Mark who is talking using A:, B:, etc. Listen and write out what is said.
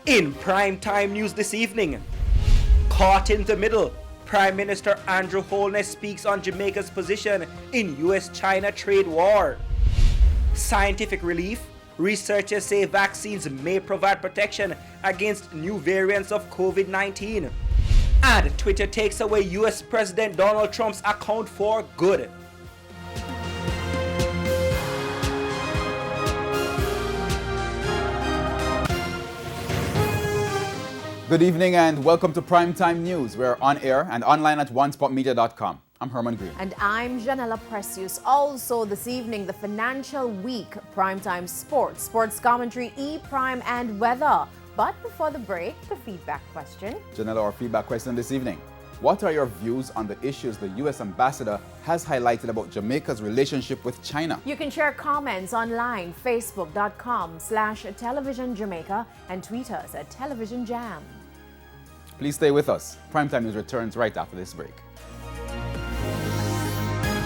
A: In primetime news this evening, caught in the middle, Prime Minister Andrew Holness speaks on Jamaica's position in US-China trade war. Scientific relief, researchers say vaccines may provide protection against new variants of COVID-19. And Twitter takes away US President Donald Trump's account for good.
B: Good evening and welcome to Primetime News. We're on air and online at onespotmedia.com. I'm Herman Green.
C: And I'm Janella Precious. Also this evening, the Financial Week, Primetime Sports, Sports Commentary, E-Prime and Weather. But before the break, the feedback question.
B: Janella, our feedback question this evening. What are your views on the issues the U.S. ambassador has highlighted about Jamaica's relationship with China?
C: You can share comments online, facebook.com/televisionjamaica and tweet us at televisionjam.
B: Please stay with us. Primetime News returns right after this break.